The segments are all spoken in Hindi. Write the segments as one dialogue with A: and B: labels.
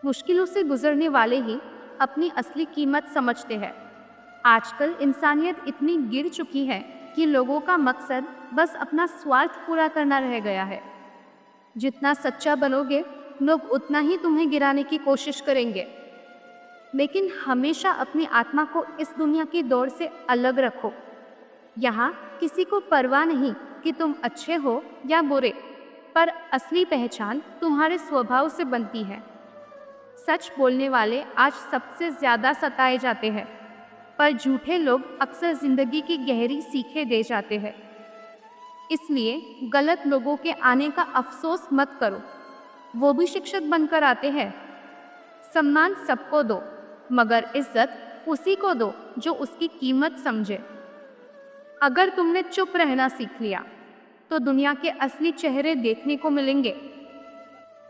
A: मुश्किलों से गुजरने वाले ही अपनी असली कीमत समझते हैं। आजकल इंसानियत इतनी गिर चुकी है कि लोगों का मकसद बस अपना स्वार्थ पूरा करना रह गया है। जितना सच्चा बनोगे, लोग उतना ही तुम्हें गिराने की कोशिश करेंगे। लेकिन हमेशा अपनी आत्मा को इस दुनिया की दौड़ से अलग रखो। यहाँ किसी को परवाह नहीं कि तुम अच्छे हो या बुरे, पर असली पहचान तुम्हारे स्वभाव से बनती है। सच बोलने वाले आज सबसे ज्यादा सताए जाते हैं, पर झूठे लोग अक्सर जिंदगी की गहरी सीखें दे जाते हैं। इसलिए गलत लोगों के आने का अफसोस मत करो, वो भी शिक्षक बनकर आते हैं। सम्मान सबको दो, मगर इज्जत उसी को दो जो उसकी कीमत समझे। अगर तुमने चुप रहना सीख लिया, तो दुनिया के असली चेहरे देखने को मिलेंगे।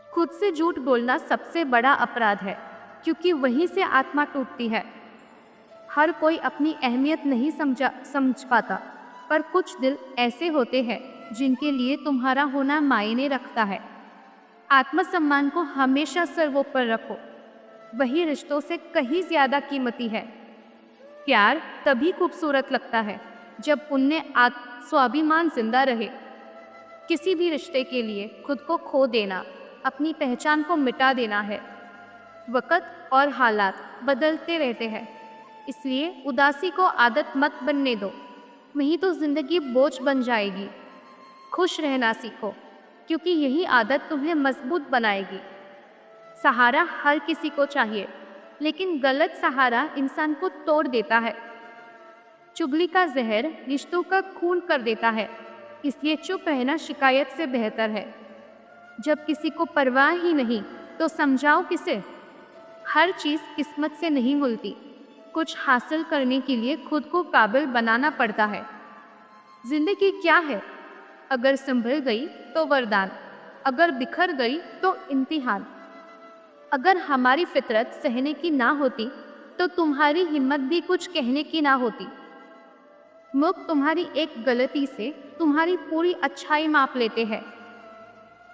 A: खुद से झूठ बोलना सबसे बड़ा अपराध है, क्योंकि वहीं से आत्मा टूटती है। हर कोई अपनी अहमियत नहीं समझ पाता, पर कुछ दिल ऐसे होते हैं जिनके लिए तुम्हारा होना मायने रखता है। आत्मसम्मान को हमेशा सर्वोपरि रखो, वही रिश्तों से कहीं ज्यादा कीमती है। प्यार तभी खूबसूरत लगता है जब उनमें स्वाभिमान जिंदा रहे। किसी भी रिश्ते के लिए खुद को खो देना अपनी पहचान को मिटा देना है। वक्त और हालात बदलते रहते हैं, इसलिए उदासी को आदत मत बनने दो, नहीं तो जिंदगी बोझ बन जाएगी। खुश रहना सीखो, क्योंकि यही आदत तुम्हें मजबूत बनाएगी। सहारा हर किसी को चाहिए, लेकिन गलत सहारा इंसान को तोड़ देता है। चुगली का जहर रिश्तों का खून कर देता है, इसलिए चुप रहना शिकायत से बेहतर है। जब किसी को परवाह ही नहीं, तो समझाओ किसे। हर चीज़ किस्मत से नहीं मिलती, कुछ हासिल करने के लिए खुद को काबिल बनाना पड़ता है। जिंदगी क्या है? अगर संभल गई तो वरदान, अगर बिखर गई तो इम्तिहान। अगर हमारी फितरत सहने की ना होती, तो तुम्हारी हिम्मत भी कुछ कहने की ना होती। लोग तुम्हारी एक गलती से तुम्हारी पूरी अच्छाई माप लेते हैं।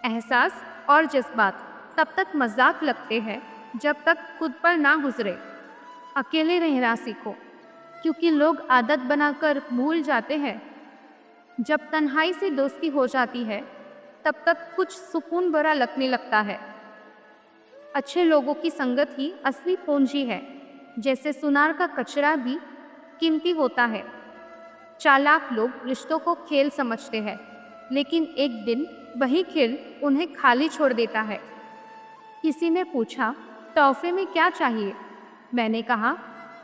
A: एहसास और जज्बात तब तक मजाक लगते हैं जब तक खुद पर ना गुजरे। अकेले रहना सीखो, क्योंकि लोग आदत बनाकर भूल जाते हैं। जब तन्हाई से दोस्ती हो जाती है, तब तक कुछ सुकून भरा लगने लगता है। अच्छे लोगों की संगत ही असली पूंजी है, जैसे सुनार का कचरा भी कीमती होता है। चालाक लोग रिश्तों को खेल समझते हैं, लेकिन एक दिन वही खेल उन्हें खाली छोड़ देता है। किसी ने पूछा, तोहफे में क्या चाहिए? मैंने कहा,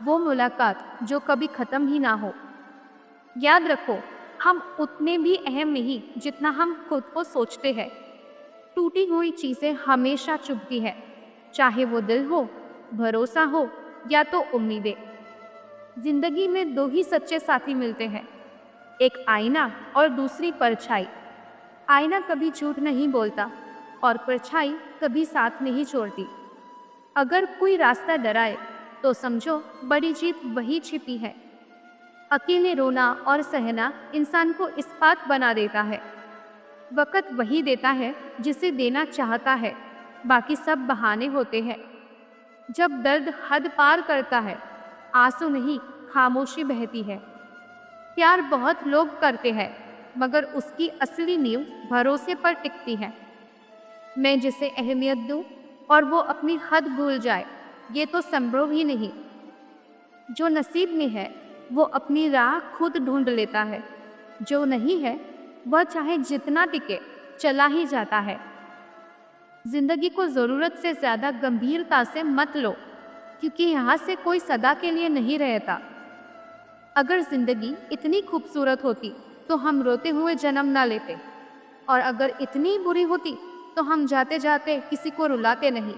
A: वो मुलाकात जो कभी ख़त्म ही ना हो। याद रखो, हम उतने भी अहम नहीं जितना हम खुद को सोचते हैं। टूटी हुई चीज़ें हमेशा चुभती है, चाहे वो दिल हो, भरोसा हो या तो उम्मीदें। जिंदगी में दो ही सच्चे साथी मिलते हैं, एक आईना और दूसरी परछाई। आईना कभी झूठ नहीं बोलता और परछाई कभी साथ नहीं छोड़ती। अगर कोई रास्ता डराए, तो समझो बड़ी जीत वही छिपी है। अकेले रोना और सहना इंसान को इस्पात बना देता है। वक़्त वही देता है जिसे देना चाहता है, बाकी सब बहाने होते हैं। जब दर्द हद पार करता है, आंसू नहीं खामोशी बहती है। प्यार बहुत लोग करते हैं, मगर उसकी असली नींव भरोसे पर टिकती है। मैं जिसे अहमियत दूं और वो अपनी हद भूल जाए, ये तो संभव ही नहीं। जो नसीब में है, वो अपनी राह खुद ढूंढ लेता है। जो नहीं है, वह चाहे जितना टिके, चला ही जाता है। जिंदगी को ज़रूरत से ज़्यादा गंभीरता से मत लो, क्योंकि यहाँ से कोई सदा के लिए नहीं रहता। अगर जिंदगी इतनी खूबसूरत होती, तो हम रोते हुए जन्म ना लेते, और अगर इतनी बुरी होती, तो हम जाते जाते किसी को रुलाते नहीं।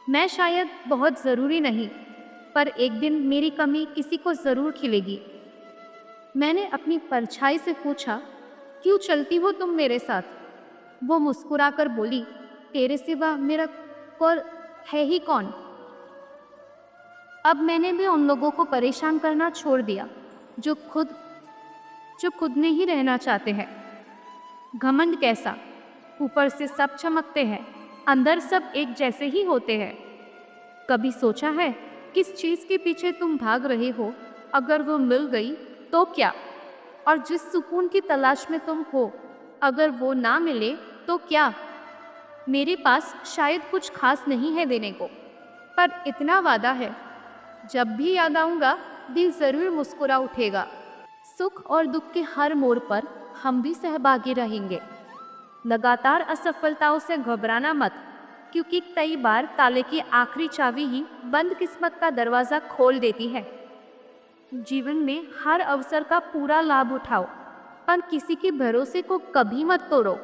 A: मैं शायद बहुत ज़रूरी नहीं, पर एक दिन मेरी कमी किसी को ज़रूर खिलेगी। मैंने अपनी परछाई से पूछा, क्यों चलती हो तुम मेरे साथ? वो मुस्कुराकर बोली, तेरे सिवा मेरा कोई है ही कौन। अब मैंने भी उन लोगों को परेशान करना छोड़ दिया जो खुद में ही रहना चाहते हैं। घमंड कैसा, ऊपर से सब चमकते हैं, अंदर सब एक जैसे ही होते हैं। कभी सोचा है किस चीज के पीछे तुम भाग रहे हो, अगर वो मिल गई तो क्या? और जिस सुकून की तलाश में तुम हो, अगर वो ना मिले तो क्या? मेरे पास शायद कुछ खास नहीं है देने को, पर इतना वादा है, जब भी याद आऊंगा दिल जरूर मुस्कुरा उठेगा। सुख और दुख के हर मोड़ पर हम भी सहभागी रहेंगे। लगातार असफलताओं से घबराना मत, क्योंकि कई बार ताले की आखिरी चाबी ही बंद किस्मत का दरवाजा खोल देती है। जीवन में हर अवसर का पूरा लाभ उठाओ, पर किसी के भरोसे को कभी मत तोड़ो।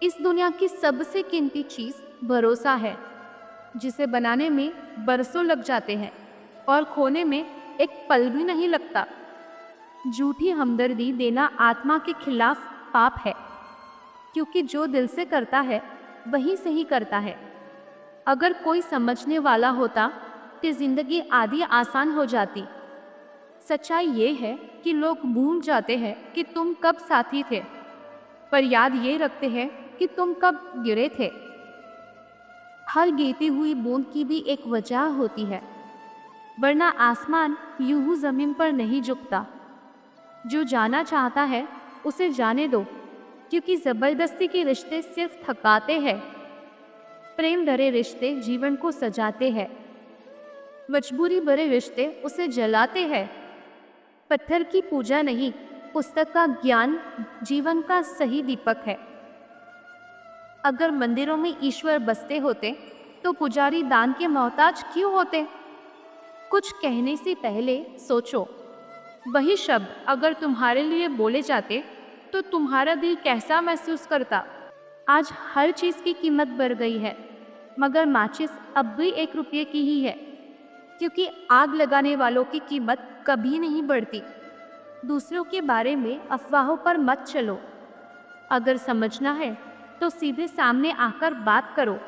A: इस दुनिया की सबसे कीमती चीज भरोसा है, जिसे बनाने में बरसों लग जाते हैं और खोने में एक पल भी नहीं लगता। झूठी हमदर्दी देना आत्मा के खिलाफ पाप है, क्योंकि जो दिल से करता है वही सही करता है। अगर कोई समझने वाला होता तो जिंदगी आधी आसान हो जाती। सच्चाई ये है कि लोग भूल जाते हैं कि तुम कब साथी थे, पर याद ये रखते हैं कि तुम कब गिरे थे। हर गिरती हुई बूंद की भी एक वजह होती है, वरना आसमान यूं जमीन पर नहीं झुकता। जो जाना चाहता है उसे जाने दो, क्योंकि जबरदस्ती के रिश्ते सिर्फ थकाते हैं। प्रेम भरे रिश्ते जीवन को सजाते हैं, मजबूरी भरे रिश्ते उसे जलाते हैं। पत्थर की पूजा नहीं, पुस्तक का ज्ञान जीवन का सही दीपक है। अगर मंदिरों में ईश्वर बसते होते तो पुजारी दान के मोहताज क्यों होते? कुछ कहने से पहले सोचो, वही शब्द अगर तुम्हारे लिए बोले जाते तो तुम्हारा दिल कैसा महसूस करता? आज हर चीज की कीमत बढ़ गई है, मगर माचिस अब भी 1 रुपये की ही है, क्योंकि आग लगाने वालों की कीमत कभी नहीं बढ़ती। दूसरों के बारे में अफवाहों पर मत चलो। अगर समझना है तो सीधे सामने आकर बात करो।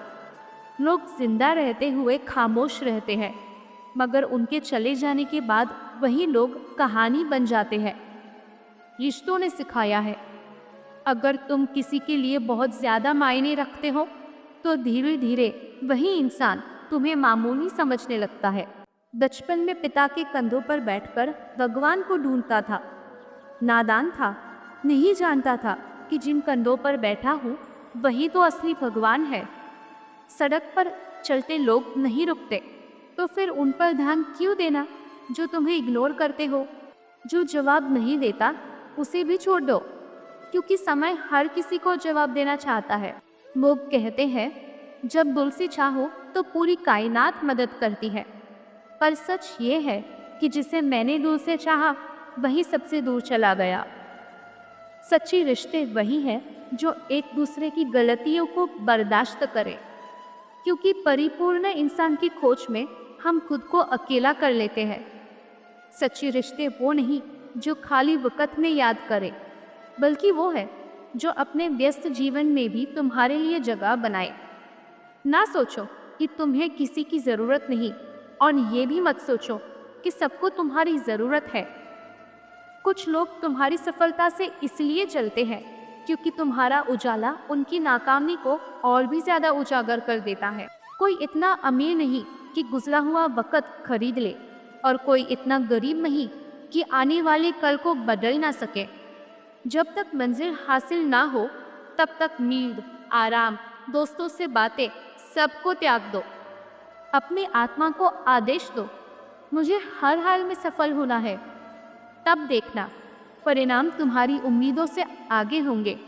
A: लोग जिंदा रहते हुए खामोश रहते हैं, मगर उनके चले जाने के बाद वही लोग कहानी बन जाते हैं। रिश्तों ने सिखाया है, अगर तुम किसी के लिए बहुत ज़्यादा मायने रखते हो तो धीरे धीरे वही इंसान तुम्हें मामूली समझने लगता है। बचपन में पिता के कंधों पर बैठकर भगवान को ढूंढता था। नादान था, नहीं जानता था कि जिन कंधों पर बैठा हूँ वही तो असली भगवान है। सड़क पर चलते लोग नहीं रुकते, तो फिर उन पर ध्यान क्यों देना जो तुम्हें इग्नोर करते हो? जो जवाब नहीं देता उसे भी छोड़ दो, क्योंकि समय हर किसी को जवाब देना चाहता है। लोग कहते हैं जब दिल से चाहो तो पूरी कायनात मदद करती है, पर सच ये है कि जिसे मैंने दिल से चाहा वही सबसे दूर चला गया। सच्चे रिश्ते वही हैं जो एक दूसरे की गलतियों को बर्दाश्त करें, क्योंकि परिपूर्ण इंसान की खोज में हम खुद को अकेला कर लेते हैं। सच्चे रिश्ते वो नहीं जो खाली वक़्त में याद करे, बल्कि वो है जो अपने व्यस्त जीवन में भी तुम्हारे लिए जगह बनाए। ना सोचो कि तुम्हें किसी की ज़रूरत नहीं, और ये भी मत सोचो कि सबको तुम्हारी ज़रूरत है। कुछ लोग तुम्हारी सफलता से इसलिए चलते हैं क्योंकि तुम्हारा उजाला उनकी नाकामी को और भी ज़्यादा उजागर कर देता है। कोई इतना अमीर नहीं कि गुजरा हुआ वक़्त खरीद ले, और कोई इतना गरीब नहीं कि आने वाले कल को बदल ना सके। जब तक मंजिल हासिल ना हो तब तक नींद, आराम, दोस्तों से बातें सबको त्याग दो। अपनी आत्मा को आदेश दो, मुझे हर हाल में सफल होना है। तब देखना परिणाम तुम्हारी उम्मीदों से आगे होंगे।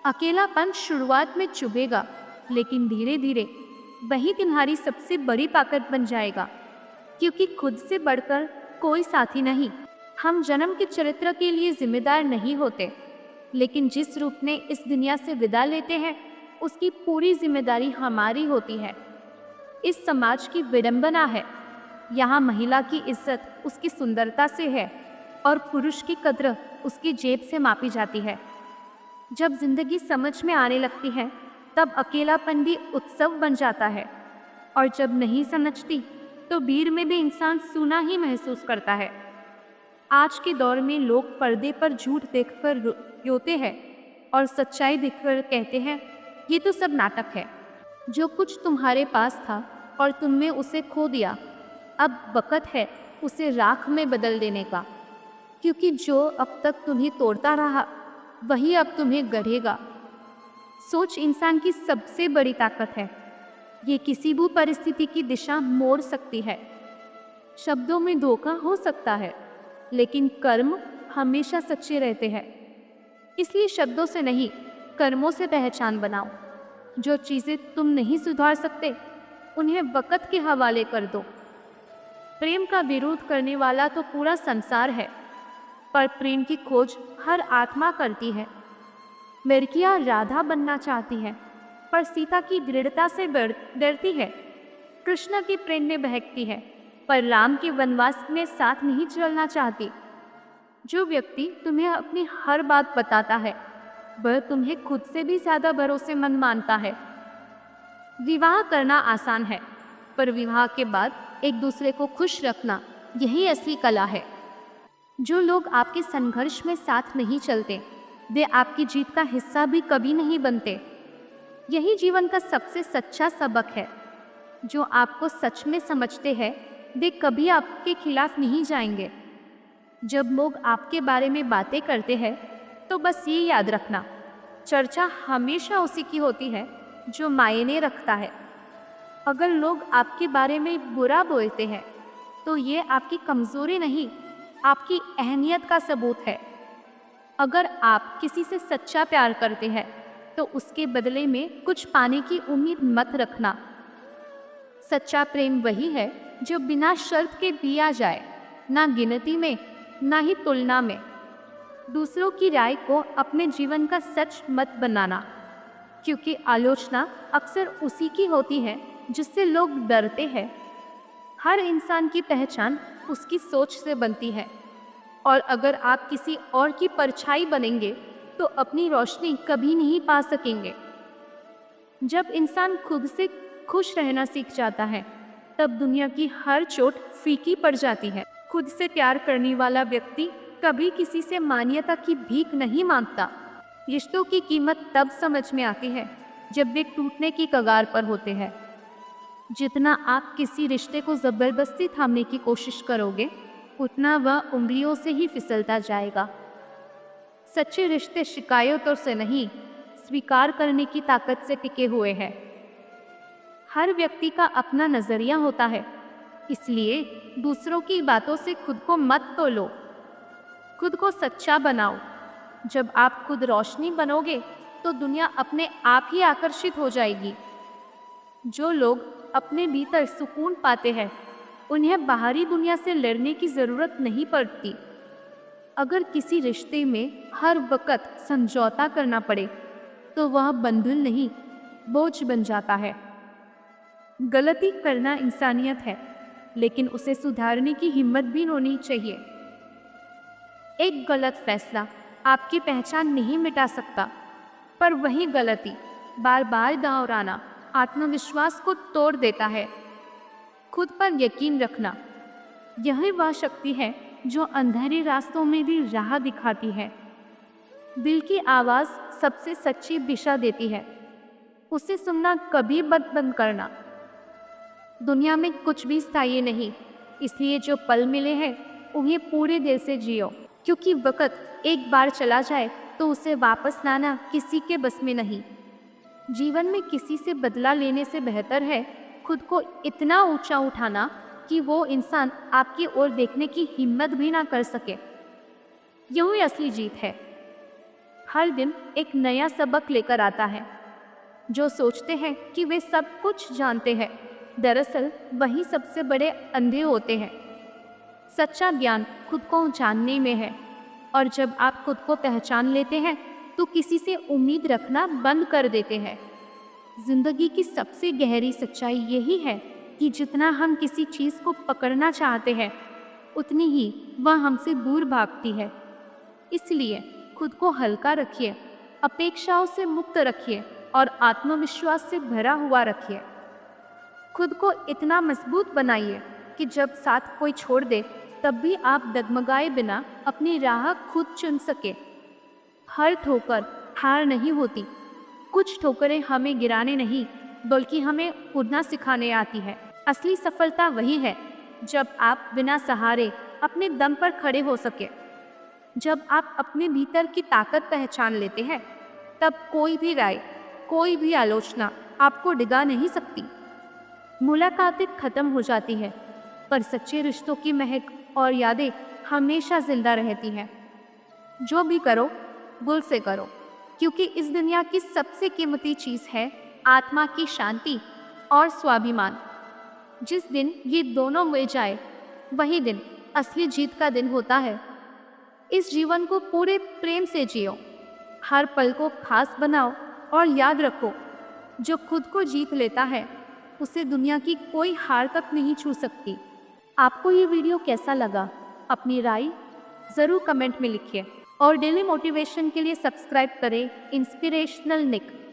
A: अकेलापन शुरुआत में चुभेगा, लेकिन धीरे धीरे वही तुम्हारी सबसे बड़ी ताकत बन जाएगा, क्योंकि खुद से बढ़कर कोई साथी नहीं। हम जन्म के चरित्र के लिए जिम्मेदार नहीं होते, लेकिन जिस रूप में इस दुनिया से विदा लेते हैं उसकी पूरी जिम्मेदारी हमारी होती है। इस समाज की विडंबना है, यहाँ महिला की इज्जत उसकी सुंदरता से है और पुरुष की कद्र उसकी जेब से मापी जाती है। जब जिंदगी समझ में आने लगती है तब अकेलापन भी उत्सव बन जाता है, और जब नहीं समझती तो भीड़ में भी इंसान सूना ही महसूस करता है। आज के दौर में लोग पर्दे पर झूठ देखकर रोते हैं और सच्चाई देखकर कहते हैं ये तो सब नाटक है। जो कुछ तुम्हारे पास था और तुमने उसे खो दिया, अब वक़्त है उसे राख में बदल देने का, क्योंकि जो अब तक तुम्हें तोड़ता रहा वही अब तुम्हें गढ़ेगा। सोच इंसान की सबसे बड़ी ताकत है। ये किसी भी परिस्थिति की दिशा मोड़ सकती है। शब्दों में धोखा हो सकता है, लेकिन कर्म हमेशा सच्चे रहते हैं। इसलिए शब्दों से नहीं, कर्मों से पहचान बनाओ। जो चीज़ें तुम नहीं सुधार सकते, उन्हें वक़्त के हवाले कर दो। प्रेम का विरोध करने वाला तो पूरा संसार है, पर प्रेम की खोज हर आत्मा करती है। लड़कियां राधा बनना चाहती हैं, पर सीता की दृढ़ता से डरती है। कृष्ण के प्रेम में बहकती है, पर राम के वनवास में साथ नहीं चलना चाहती। जो व्यक्ति तुम्हें अपनी हर बात बताता है, वह तुम्हें खुद से भी ज़्यादा भरोसेमंद मानता है। विवाह करना आसान है, पर विवाह के बाद एक दूसरे को खुश रखना, यही असली कला है। जो लोग आपके संघर्ष में साथ नहीं चलते, वे आपकी जीत का हिस्सा भी कभी नहीं बनते। यही जीवन का सबसे सच्चा सबक है। जो आपको सच में समझते हैं, वे कभी आपके खिलाफ नहीं जाएंगे। जब लोग आपके बारे में बातें करते हैं, तो बस ये याद रखना, चर्चा हमेशा उसी की होती है जो मायने रखता है। अगर लोग आपके बारे में बुरा बोलते हैं, तो ये आपकी कमज़ोरी नहीं, आपकी अहमियत का सबूत है। अगर आप किसी से सच्चा प्यार करते हैं, तो उसके बदले में कुछ पाने की उम्मीद मत रखना। सच्चा प्रेम वही है जो बिना शर्त के दिया जाए, ना गिनती में, ना ही तुलना में। दूसरों की राय को अपने जीवन का सच मत बनाना, क्योंकि आलोचना अक्सर उसी की होती है जिससे लोग डरते हैं। हर इंसान की पहचान उसकी सोच से बनती है, और अगर आप किसी और की परछाई बनेंगे, तो अपनी रोशनी कभी नहीं पा सकेंगे। जब इंसान खुद से खुश रहना सीख जाता है, तब दुनिया की हर चोट फीकी पड़ जाती है। खुद से प्यार करने वाला व्यक्ति कभी किसी से मान्यता की भीख नहीं मांगता। रिश्तों की कीमत तब समझ में आती है जब वे टूटने की कगार पर होते हैं। जितना आप किसी रिश्ते को ज़बरदस्ती थामने की कोशिश करोगे, उतना वह उंगलियों से ही फिसलता जाएगा। सच्चे रिश्ते शिकायतों से नहीं, स्वीकार करने की ताकत से टिके हुए हैं। हर व्यक्ति का अपना नज़रिया होता है, इसलिए दूसरों की बातों से खुद को मत तोलो। खुद को सच्चा बनाओ। जब आप खुद रोशनी बनोगे, तो दुनिया अपने आप ही आकर्षित हो जाएगी। जो लोग अपने भीतर सुकून पाते हैं, उन्हें बाहरी दुनिया से लड़ने की ज़रूरत नहीं पड़ती। अगर किसी रिश्ते में हर वक्त समझौता करना पड़े, तो वह बंधन नहीं, बोझ बन जाता है। गलती करना इंसानियत है, लेकिन उसे सुधारने की हिम्मत भी होनी चाहिए। एक गलत फैसला आपकी पहचान नहीं मिटा सकता, पर वही गलती बार बार दोहराना आत्मविश्वास को तोड़ देता है। खुद पर यकीन रखना, यही वह शक्ति है जो अंधेरे रास्तों में भी राह दिखाती है। दिल की आवाज़ सबसे सच्ची दिशा देती है, उसे सुनना कभी मत बंद करना। दुनिया में कुछ भी स्थायी नहीं, इसलिए जो पल मिले हैं उन्हें पूरे दिल से जियो, क्योंकि वक़्त एक बार चला जाए तो उसे वापस लाना किसी के बस में नहीं। जीवन में किसी से बदला लेने से बेहतर है खुद को इतना ऊंचा उठाना कि वो इंसान आपकी ओर देखने की हिम्मत भी ना कर सके। यही असली जीत है। हर दिन एक नया सबक लेकर आता है। जो सोचते हैं कि वे सब कुछ जानते हैं, दरअसल वही सबसे बड़े अंधे होते हैं। सच्चा ज्ञान खुद को जानने में है, और जब आप खुद को पहचान लेते हैं, तो किसी से उम्मीद रखना बंद कर देते हैं। जिंदगी की सबसे गहरी सच्चाई यही है कि जितना हम किसी चीज़ को पकड़ना चाहते हैं, उतनी ही वह हमसे दूर भागती है। इसलिए खुद को हल्का रखिए, अपेक्षाओं से मुक्त रखिए और आत्मविश्वास से भरा हुआ रखिए। खुद को इतना मजबूत बनाइए कि जब साथ कोई छोड़ दे, तब भी आप डगमगाए बिना अपनी राह खुद चुन सके। हर ठोकर हार नहीं होती। कुछ ठोकरें हमें गिराने नहीं, बल्कि हमें उड़ना सिखाने आती है। असली सफलता वही है जब आप बिना सहारे अपने दम पर खड़े हो सके। जब आप अपने भीतर की ताकत पहचान लेते हैं, तब कोई भी राय, कोई भी आलोचना आपको डिगा नहीं सकती। मुलाकातें खत्म हो जाती है, पर सच्चे रिश्तों की महक और यादें हमेशा जिंदा रहती हैं। जो भी करो, दिल से करो, क्योंकि इस दुनिया की सबसे कीमती चीज़ है आत्मा की शांति और स्वाभिमान। जिस दिन ये दोनों मिल जाए, वही दिन असली जीत का दिन होता है। इस जीवन को पूरे प्रेम से जियो, हर पल को खास बनाओ और याद रखो, जो खुद को जीत लेता है उसे दुनिया की कोई हार तक नहीं छू सकती। आपको ये वीडियो कैसा लगा? अपनी राय ज़रूर कमेंट में लिखिए और डेली मोटिवेशन के लिए सब्सक्राइब करें इंस्पिरेशनल निक।